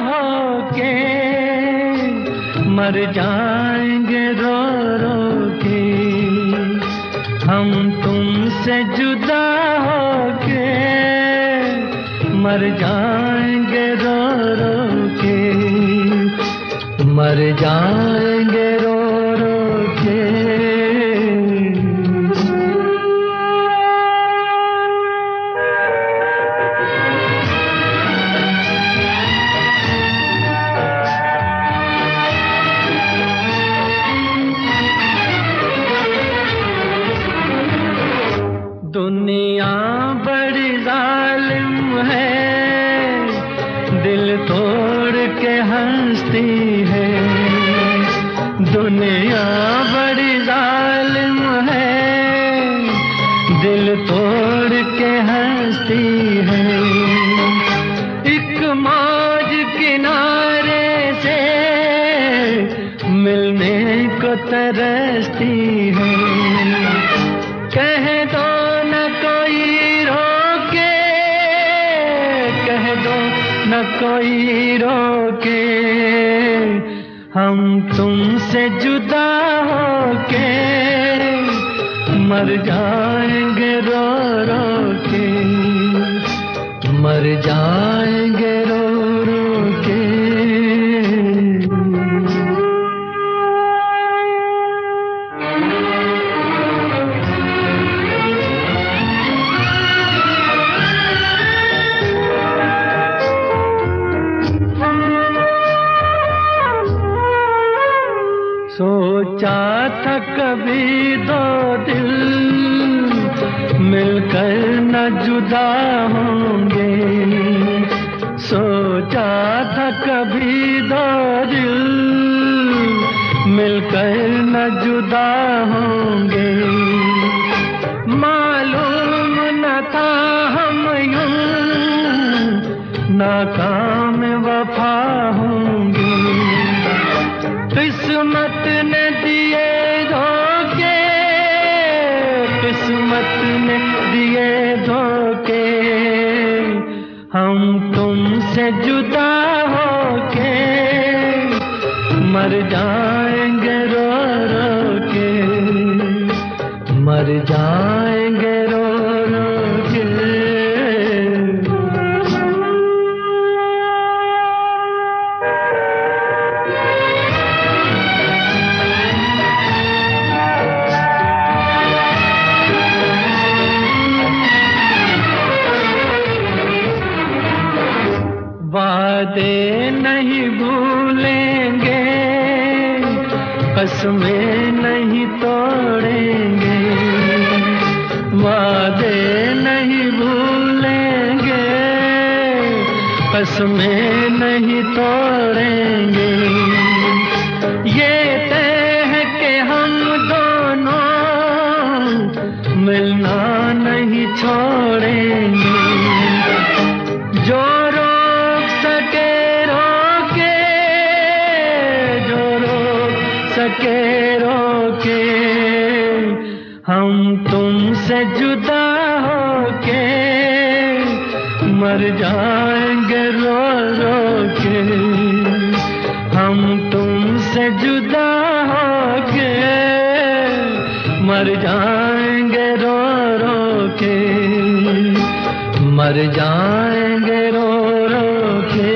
होके मर जाएंगे रो रो के, हम तुमसे जुदा होके मर जाएंगे रो रो के, मर जाएंगे रो रो के। दुनिया बड़ी जालिम है, दिल तोड़ के हंसती है। दुनिया बड़ी जालिम है, दिल तोड़ के हंसती है। एक मौज किनारे से मिलने को तरसती है। कह दो न कोई रोके, कह दो न कोई रोके, हम तुमसे जुदा होके मर जाएंगे रो रो के, मर जाएंगे रो रो के। सोचा था कभी दो दिल मिलकर न जुदा होंगे, सोचा था कभी दो दिल मिलकर न जुदा होंगे। मालूम न था हम यूं नाकाम वफा होंगे। किस्मत ने दिए धोखे, किस्मत ने दिए धोखे, हम तुमसे जुदा होके मर जाएंगे रो रो के, मर जाएंगे रो रो के। वादे नहीं भूलेंगे, कसमें नहीं तोड़ेंगे। वादे नहीं भूलेंगे, कसमें नहीं तोड़ेंगे। ये तय है कि हम दोनों मिलना नहीं छोड़ेंगे। जो सके रोके, हम तुमसे जुदा होके मर जाएंगे रो रो के, हम तुमसे जुदा होके मर जाएंगे रो रो के, मर जाएंगे रो रो के।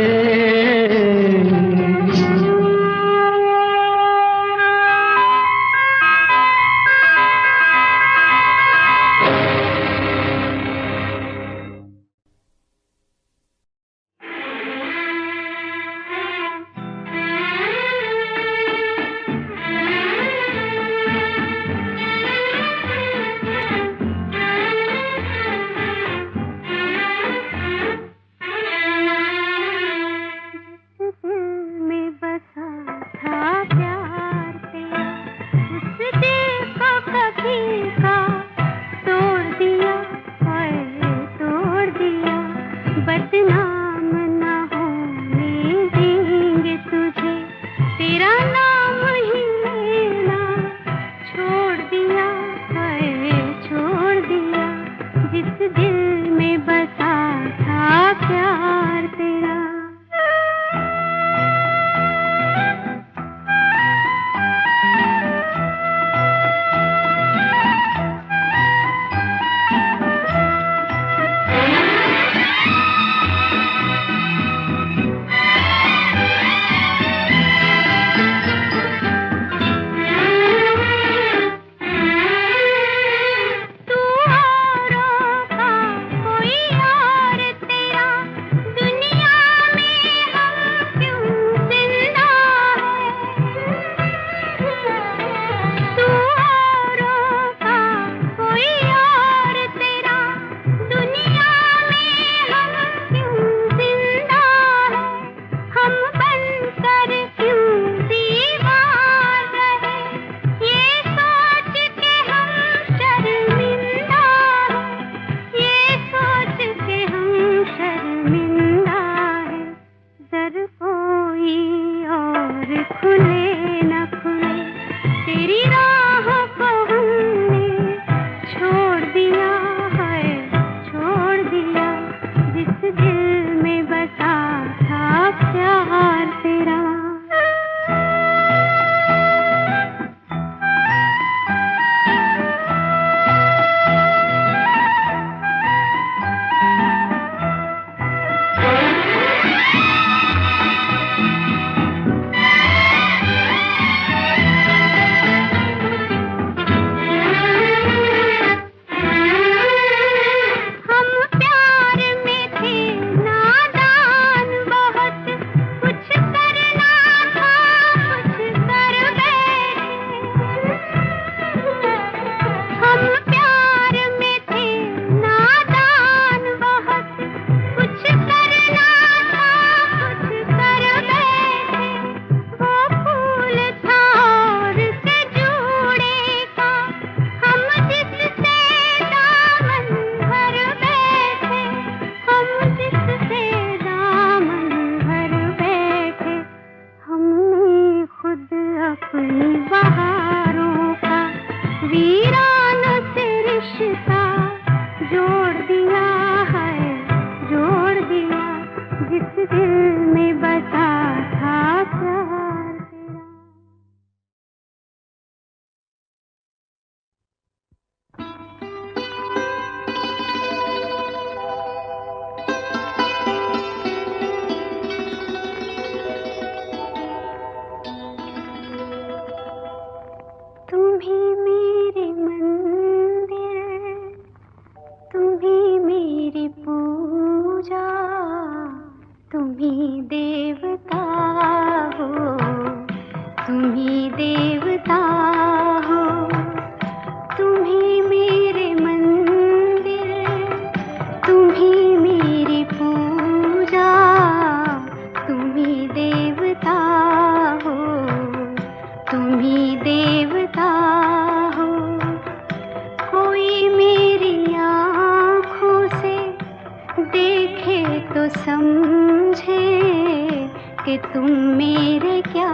कि तुम मेरे क्या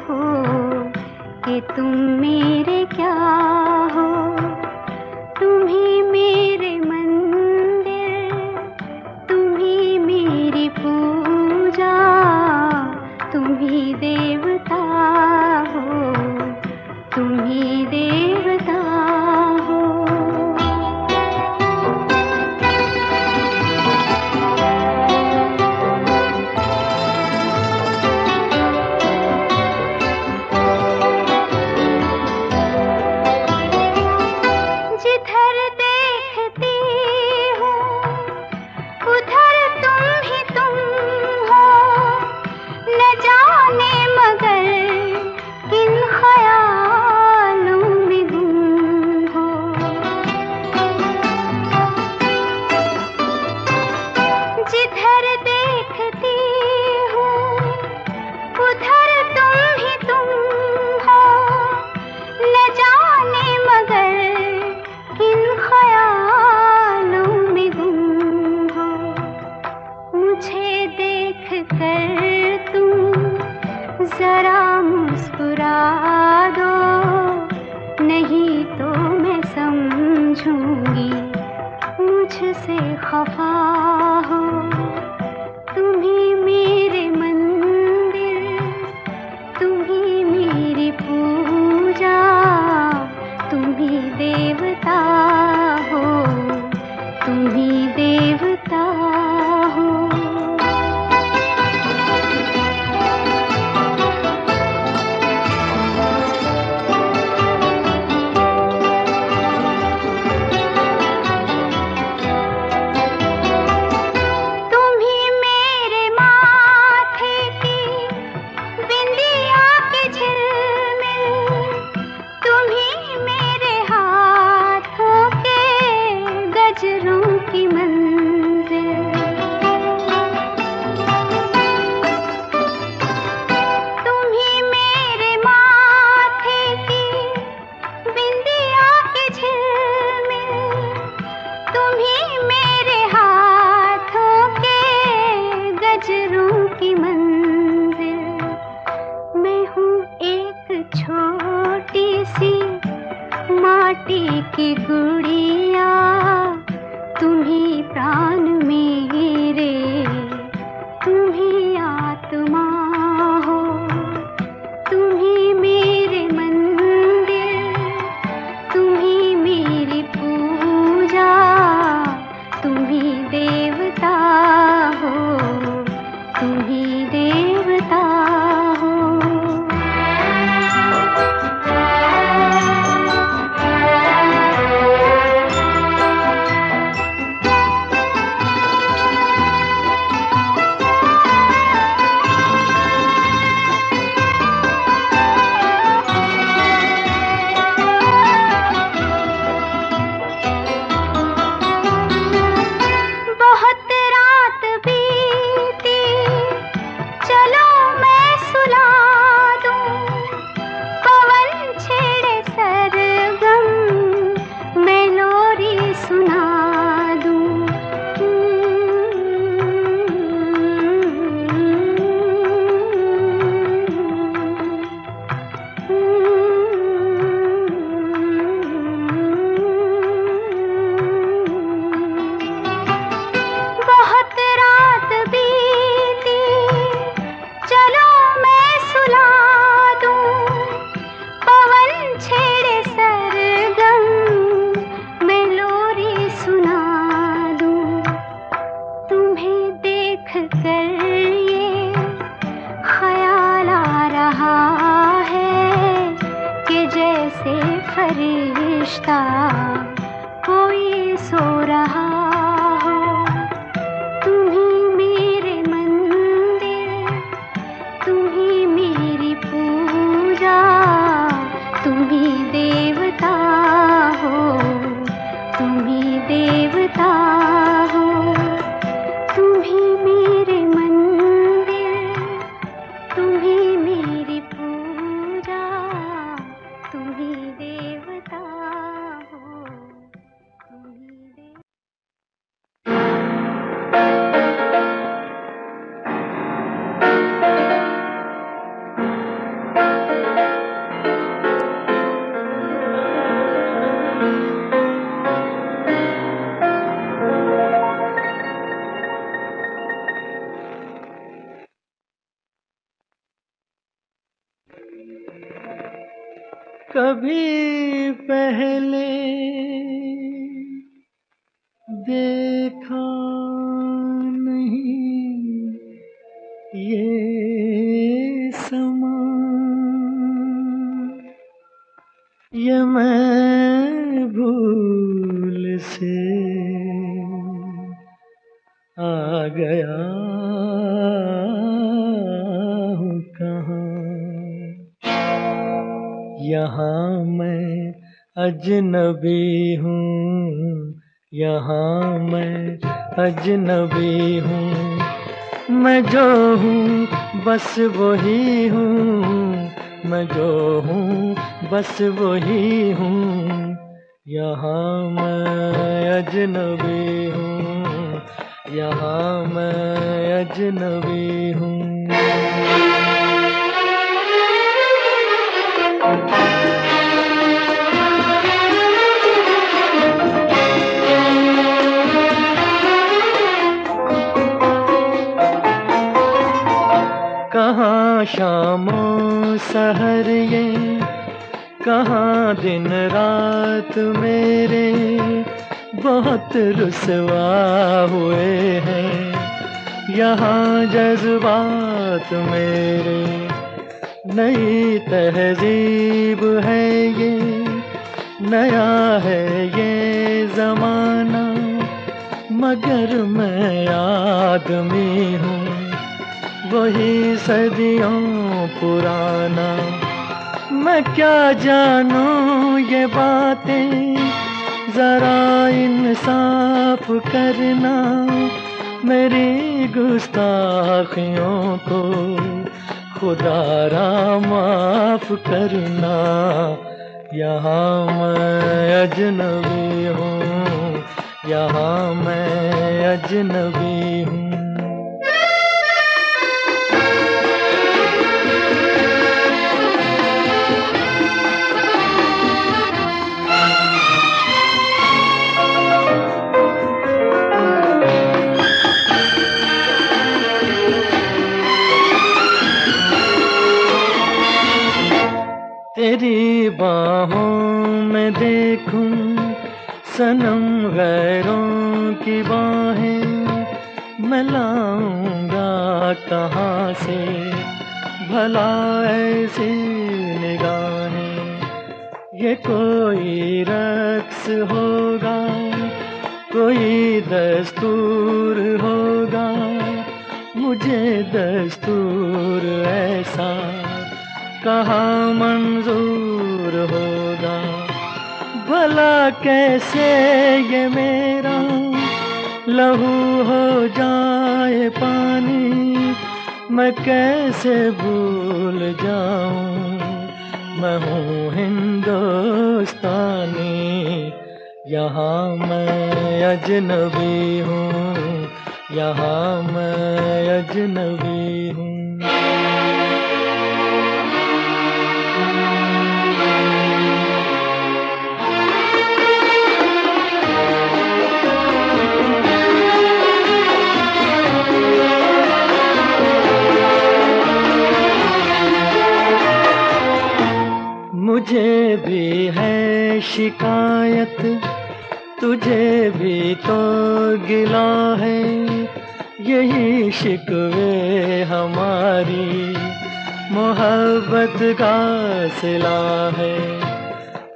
हो, कि तुम मेरे क्या हो। तुम ही मेरे मंदिर, तुम ही मेरी पूजा, तुम ही देवता हो, तुम ही देवता हो। जिधर देखती हूँ उधर तुम ही तुम हो, न जाने मगर किन ख्यालों में गुम हो। जिधर देखती हूँ उधर तुम ही तुम हो, न जाने मगर किन ख्यालों में गुम हो। मुझे देख कर तुम जरा मुस्कुरा दो, नहीं तो मैं समझूंगी मुझसे खफा हो। तुम ही मेरे मंदिर, तुम ही मेरी पूजा, तुम ही देवता हो, तुम ही देवता हो। तुम ही मेरे माथे की बिंदिया के झिलमिल, तुम ही मेरे हाथों के गजरों की मंजिल। तुम ही मेरे माथे की बिंदिया के झिलमिल, तुम ही मेरे हाथों के गजरों की मंजिल। मैं हूँ एक छोटी सी माटी की गुड़िया, तुम ही प्राण मेरे, तुम ही आत्मा हो। तुम ही मेरे मंदिर, तुम ही मेरी पूजा, तुम ही देवता हो, तुम ही देवता हो। बहुत रात बीती, चलो मैं कभी पहले देखा नहीं ये समा, ये मैं भूल से आ गया हूँ कहाँ। यहाँ मैं अजनबी हूँ, यहाँ मैं अजनबी हूँ। मैं जो हूँ बस वही हूँ, मैं जो हूँ बस वही हूँ। यहाँ मैं अजनबी हूँ, यहाँ मैं अजनबी हूँ। कहाँ शामों सहर ये, कहाँ दिन रात मेरे बहुत रुसवा हुए हैं। यहाँ जज्बात मेरे नई तहजीब है ये, नया है ये ज़माना, मगर मैं आदमी हूँ वही सदियों पुराना। मैं क्या जानूं ये बातें, जरा इंसाफ करना, मेरी गुस्ताखियों को खुदारा माफ करना। यहाँ मैं अजनबी हूँ, यहाँ मैं अजनबी हूँ। तेरी बाहों में देखूं सनम गैरों की बाहें, मैं लाऊंगा कहाँ से भला ऐसी निगाहें। ये कोई रक्स होगा, कोई दस्तूर होगा, मुझे दस्तूर ऐसा कहाँ मंजूर होगा। भला कैसे ये मेरा लहू हो जाए पानी, मैं कैसे भूल जाऊं मैं हूँ हिंदुस्तानी। यहाँ मैं अजनबी हूँ, यहाँ मैं अजनबी हूँ। मुझे भी है शिकायत, तुझे भी तो गिला है, यही शिकवे हमारी मोहब्बत का सिला है।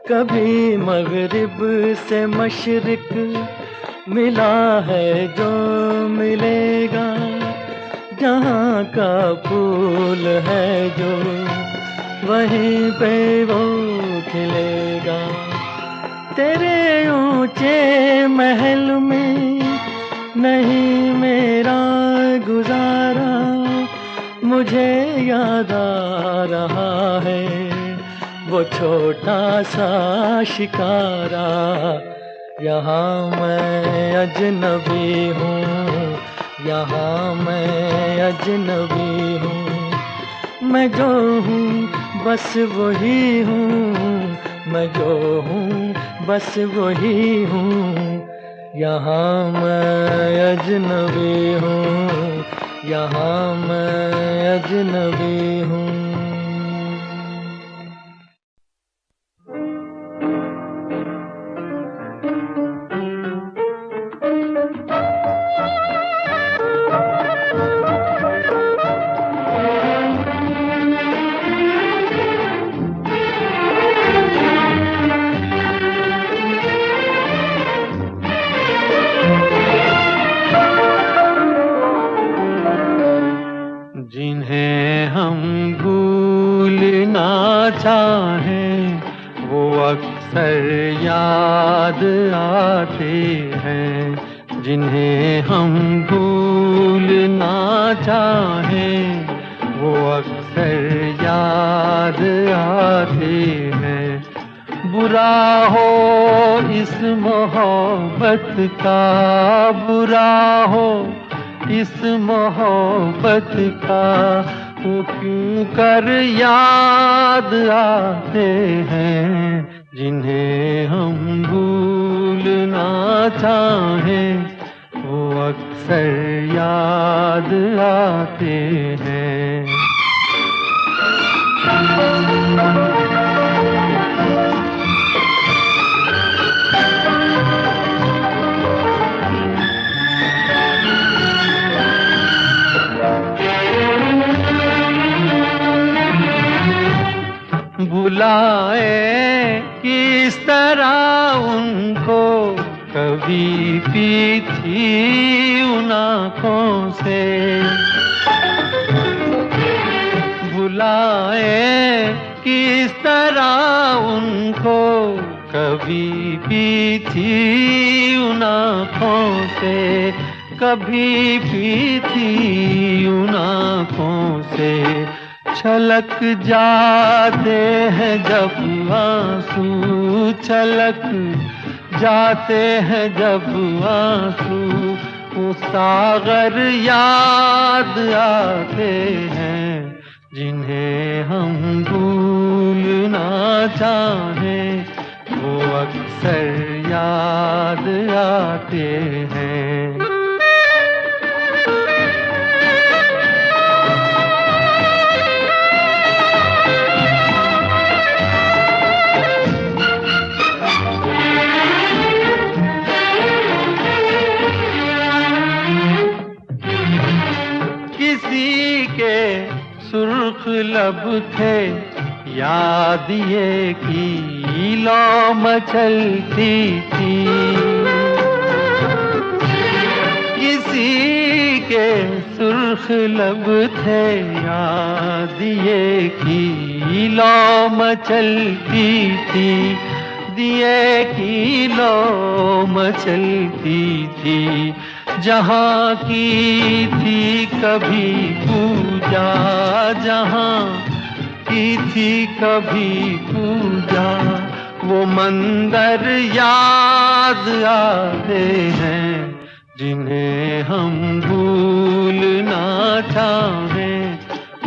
कभी मगरिब से मशरिक मिला है जो मिलेगा, जहाँ का फूल है जो वहीं पे वो खिलेगा। तेरे ऊंचे महल में नहीं मेरा गुजारा, मुझे याद आ रहा है वो छोटा सा शिकारा। यहाँ मैं अजनबी हूँ, यहाँ मैं अजनबी हूँ। मैं जो हूँ बस वही हूँ, मैं जो हूँ बस वही हूँ। यहाँ मैं अजनबी हूँ, यहाँ मैं अजनबी हूँ। जिन्हें हम भूलना चाहें वो अक्सर याद आते हैं। जिन्हें हम भूलना चाहें वो अक्सर याद आते हैं। बुरा हो इस मोहब्बत का, बुरा हो इस मोहब्बत का, वो क्यों कर याद आते हैं। जिन्हें हम भूलना चाहें वो अक्सर याद आते हैं। बुलाए किस तरह उनको कभी पी थी उन आँखों से। बुलाए किस तरह उनको कभी पी थी उन आँखों से। कभी पी थी उन आँखों से। छलक जाते हैं जब आंसू, छलक जाते हैं जब आंसू, वो सागर याद आते हैं। जिन्हें हम भूलना चाहें वो अक्सर याद आते हैं। किसी के सुर्ख लब थे याद ये की लौ मचलती थी। किसी के सुर्ख लब थे याद ये की लौ मचलती थी। दिए की लौ मचलती थी। जहाँ की थी कभी पूजा, जहाँ की थी कभी पूजा, वो मंदिर याद आते हैं। जिन्हें हम भूलना चाहें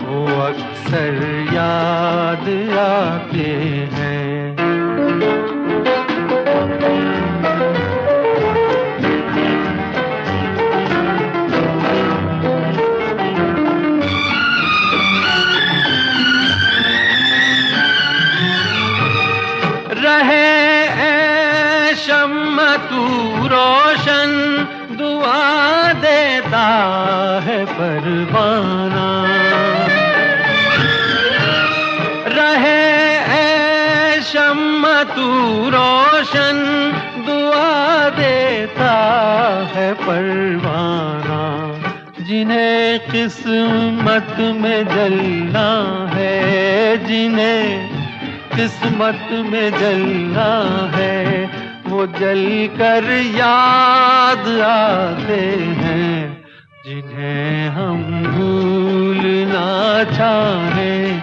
वो अक्सर याद आते हैं। रहे शम्म तू रोशन, दुआ देता है परवाना। रहे शम्म तू रोशन, दुआ देता है परवाना। जिन्हें किस्मत में जलना है, जिन्हें किस्मत में जलना है, वो जल कर याद आते हैं। जिन्हें हम भूलना चाहें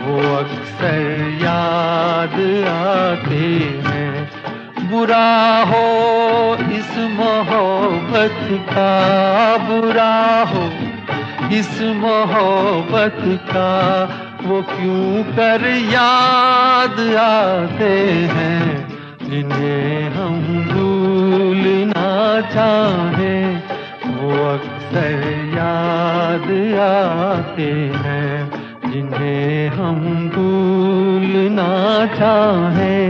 वो अक्सर याद आते हैं। बुरा हो इस मोहब्बत का, बुरा हो इस मोहब्बत का, वो क्यों कर याद आते हैं। जिन्हें हम भूलना चाहें वो अक्सर याद आते हैं। जिन्हें हम भूलना चाहें।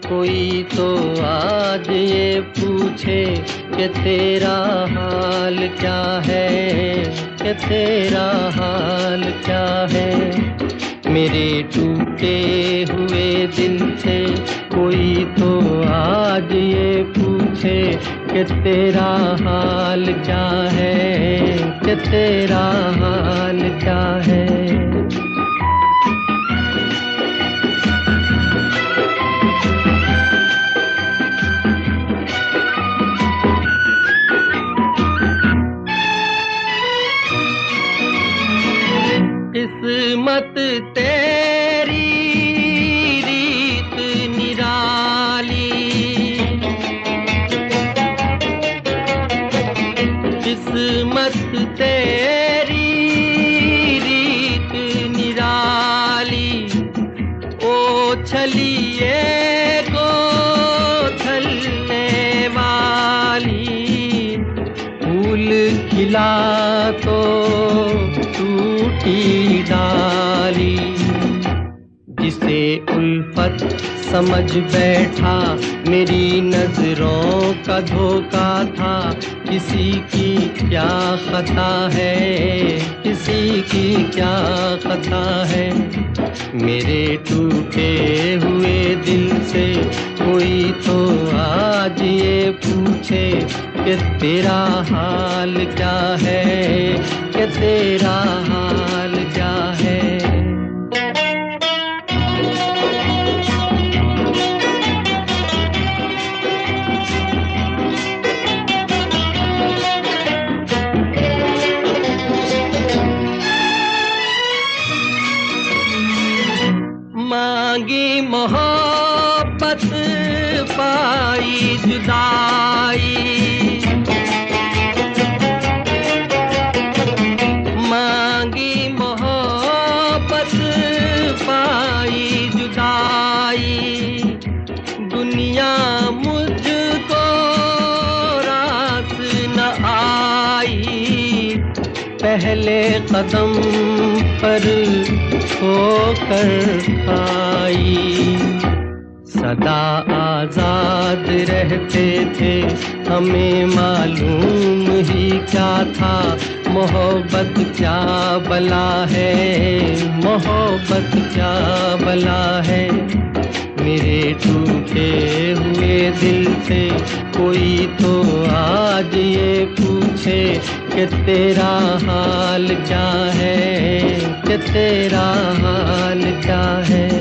कोई तो आज ये पूछे कि तेरा हाल क्या है, कि तेरा हाल क्या है। मेरे टूटे हुए दिल से कोई तो आज ये पूछे कि तेरा हाल क्या है, कि तेरा हाल क्या है। किस्मत तेरी रीत निराली, किस्मत तेरी रीत निराली। ओ छलिए को छलने वाली, फूल खिला तो टूटी डाली। जिसे उल्फत समझ बैठा मेरी नजरों का धोखा था। किसी की क्या खता है, किसी की क्या खता है। मेरे टूटे हुए दिल से कोई तो आज ये पूछे कि तेरा हाल क्या है, कि तेरा हाल क्या है। मांगी मोहब्बत पाई जुदाई, मांगी मोहब्बत पाई जुदाई। दुनिया मुझको रास न आई, पहले कदम पर होकर आई। सदा आजाद रहते थे, हमें मालूम ही क्या था। मोहब्बत क्या बला है, मोहब्बत क्या बला है। मेरे टूटे हुए दिल से कोई तो आज ये पूछे कि तेरा हाल क्या है, कि तेरा हाल क्या है।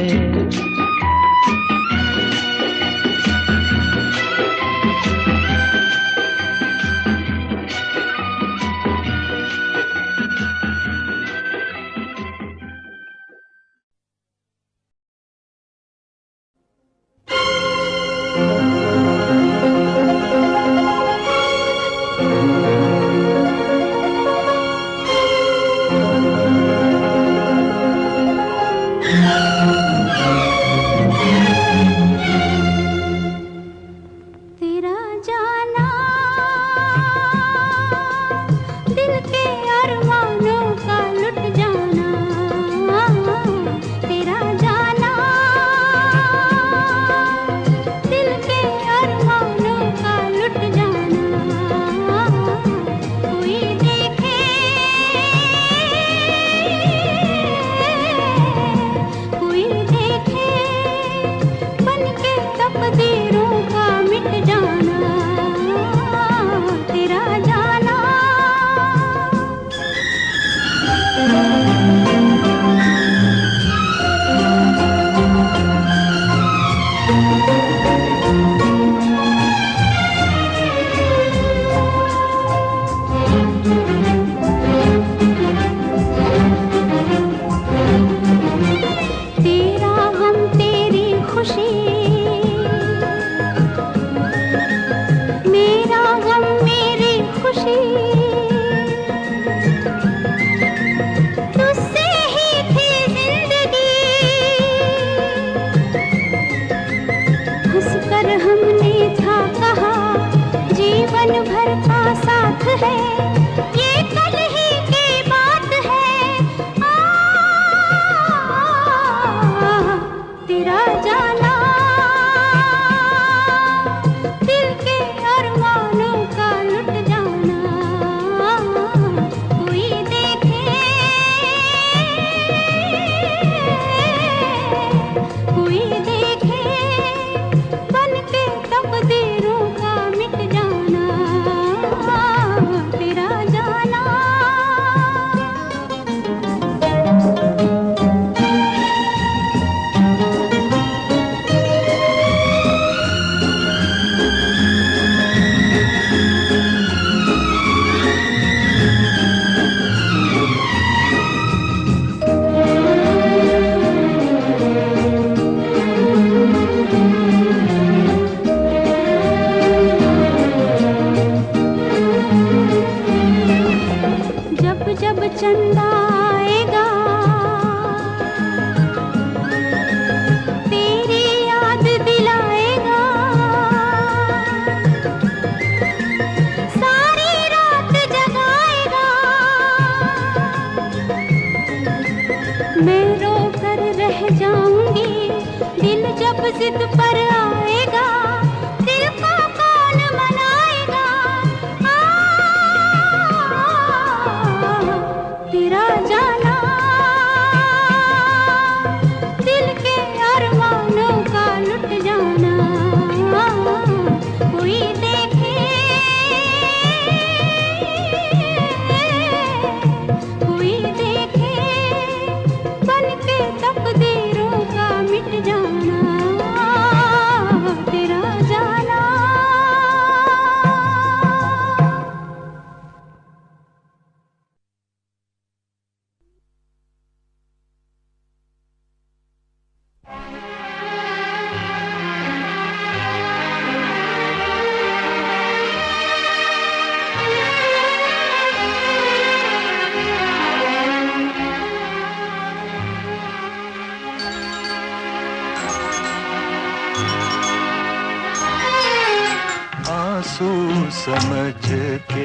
आंसू समझ के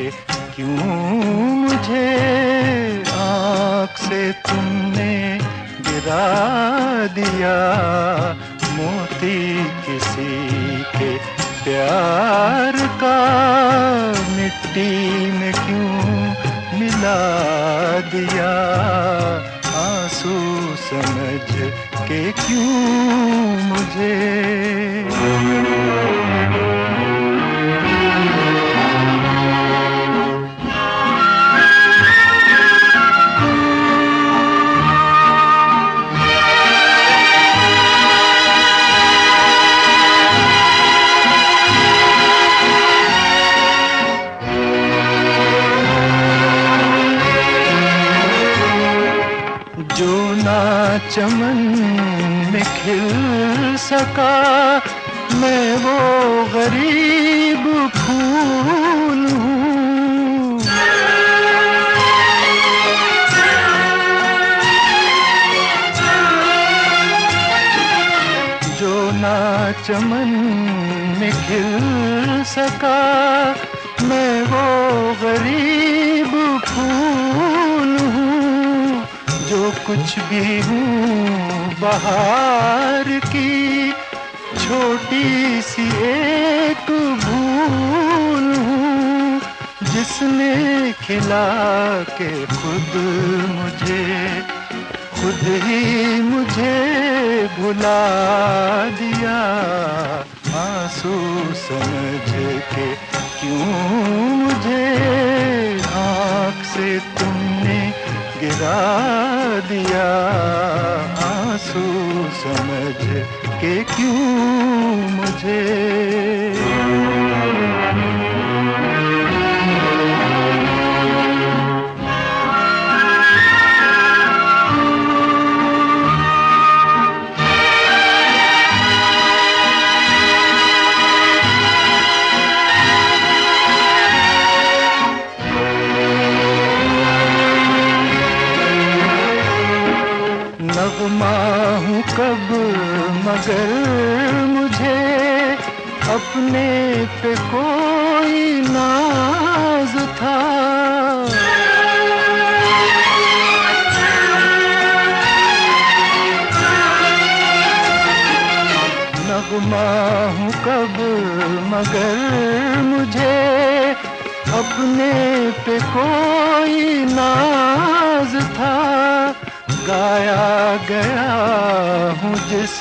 क्यों मुझे आँख से तुमने गिरा दिया। मोती किसी के प्यार का मिट्टी में क्यों मिला दिया। आंसू समझ के क्यों मुझे। जो ना चमन में खिल सका मैं वो गरीब फूल हूँ। जो ना चमन में खिल सका मैं वो गरीब फूल हूँ। जो कुछ भी हूँ बहार की छोटी सी एक भूल हूँ। जिसने खिला के खुद ही मुझे भुला दिया। आंसू समझ के क्यों मुझे आँख से तुमने गिरा दिया। आंसू समझ के क्यों मुझे। नगमा हूँ कब मगर मुझे अपने पे कोई नाज था। नगमा हूँ कब मगर मुझे अपने पे कोई नाज था। गाया गया हूँ जिस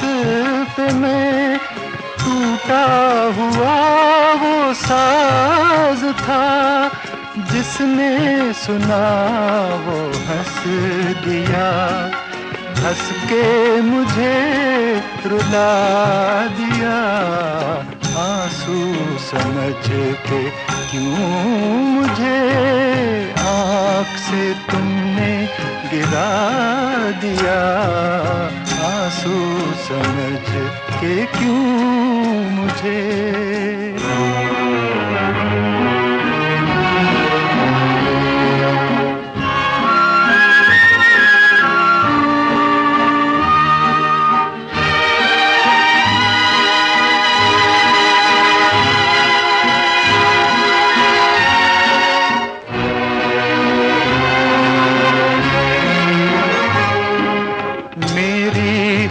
पे मैं टूटा हुआ वो साज था। जिसने सुना वो हंस दिया। हंस के मुझे रुला दिया। आंसू समझ के क्यों मुझे आँख से तुमने गिरा दिया। आंसू समझ के क्यों मुझे।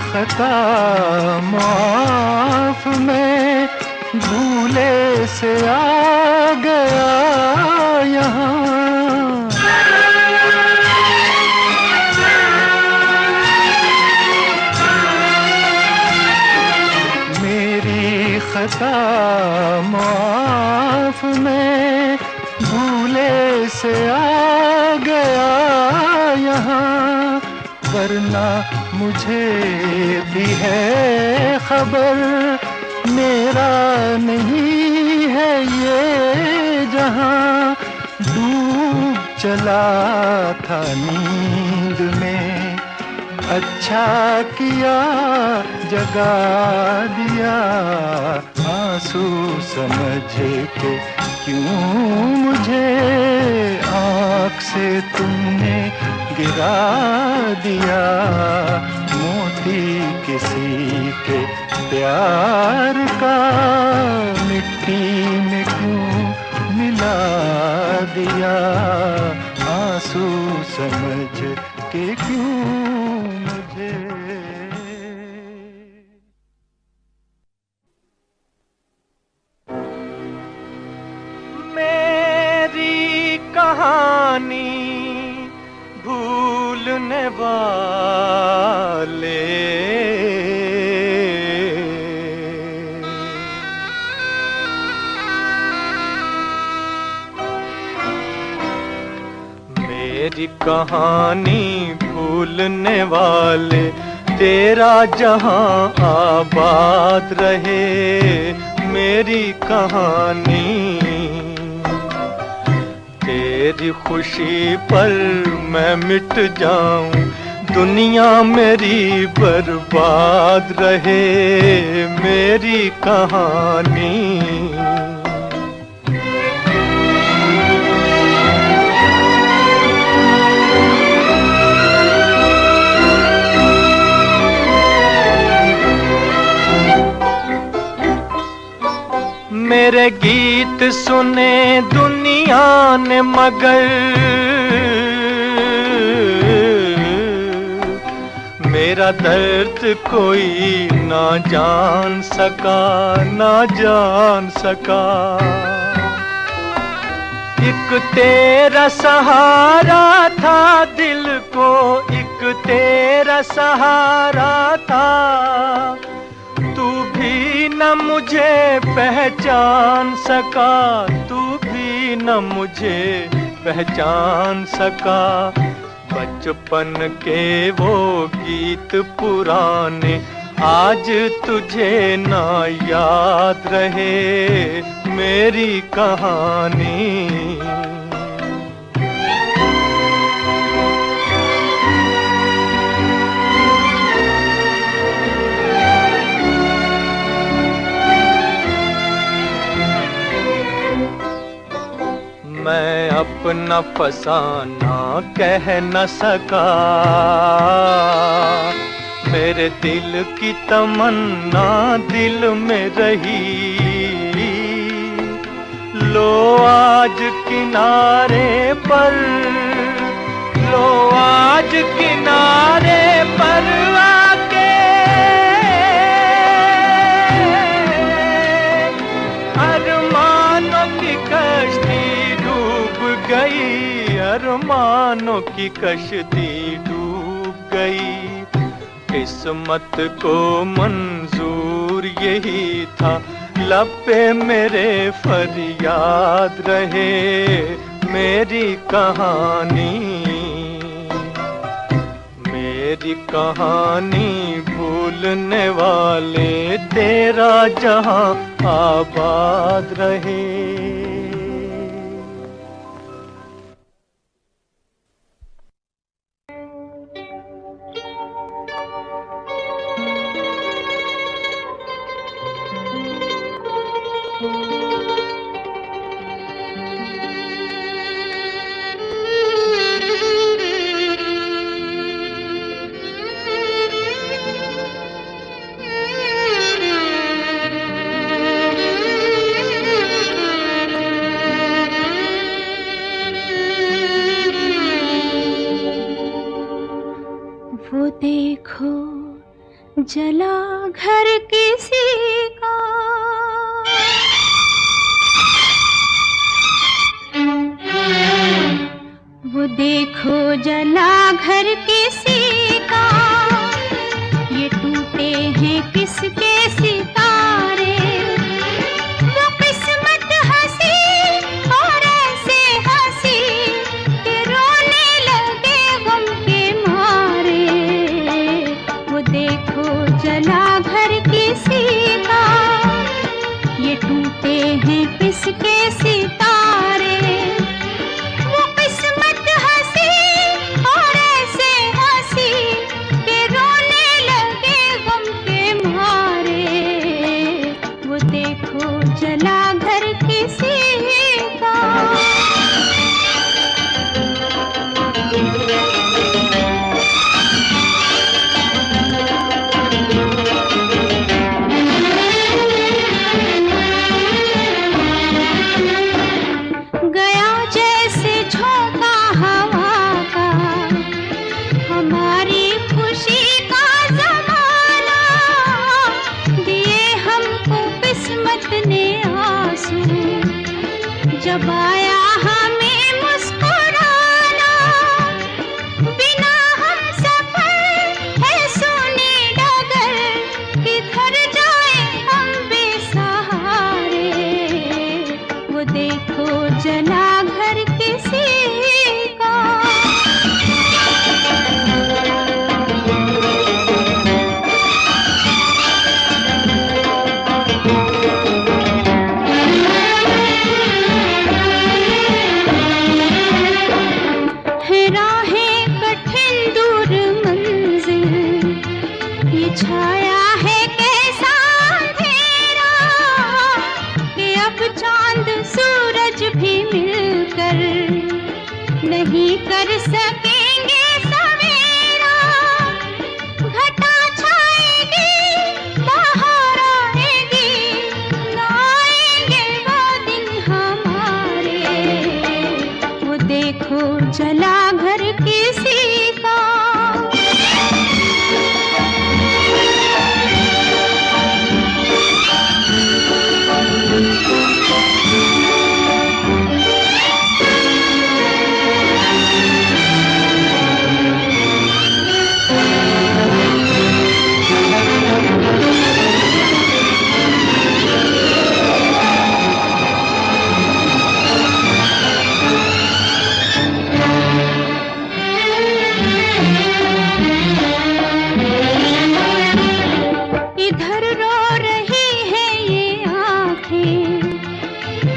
खता माफ मैं भूले से आ गया यहाँ। मेरी खता माफ मैं भूले से आ गया यहाँ। वरना मुझे भी है खबर मेरा नहीं है ये जहां। डूब चला था नींद में अच्छा किया जगा दिया। आंसू समझ के क्यों मुझे आँख से तुमने गिरा दिया। मोती किसी के प्यार का मिट्टी में क्यों समझ के क्यों मुझे। मेरी कहानी भूलने वाले मेरी कहानी भूलने वाले, तेरा जहां आबाद रहे। मेरी कहानी तेरी खुशी पर मैं मिट जाऊं, दुनिया मेरी बर्बाद रहे। मेरी कहानी मेरे गीत सुने दुनिया ने मगर मेरा दर्द कोई ना जान सका, ना जान सका। एक तेरा सहारा था दिल को, एक तेरा सहारा था। तू भी न मुझे पहचान सका, तू भी न मुझे पहचान सका। बचपन के वो गीत पुराने आज तुझे ना याद रहे। मेरी कहानी मैं अपना फसाना कह न सका, मेरे दिल की तमन्ना दिल में रही। लो आज किनारे पर, लो आज किनारे पर आके अरमानों की कश्ती गई, अरमानों की कश्ती डूब गई। किस्मत को मंजूर यही था, लब पे मेरे फरियाद रहे। मेरी कहानी मेरी कहानी भूलने वाले, तेरा जहां आबाद रहे। वो देखो जला घर किसी का, वो देखो जला घर किसी का। ये टूटे हैं किसके सितारे, वो किस्मत हंसी और ऐसे हंसी कि रोने लगे गम के मारे। वो देखो जला घर किसी का, ये टूटे हैं किसके सितारे। वो किस्मत हंसी और ऐसे हंसी कि रोने लगे गम के मारे। वो देखो जला घर किसी का। गया जैसे झोंका हवा का, किस्मत ने आंसू, जब आया हमें मुस्कुराना, बिना हम सफर है सोने डगर, किधर जाए हम बेसहारे। वो देखो जला घर किसी का। छाया है कैसा अंधेरा कि अब चांद सूरज भी मिलकर नहीं कर सकेंगे सवेरा। घटा छाएगी, बाहर आएगी, ना आएंगे वो दिन हमारे। वो देखो जला घर किसी का। इधर रो रही है ये आँखें,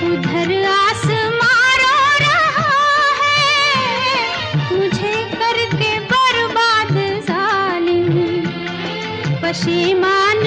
उधर आसमां रो रहा है। मुझे करके बर्बाद जालिम, पशेमान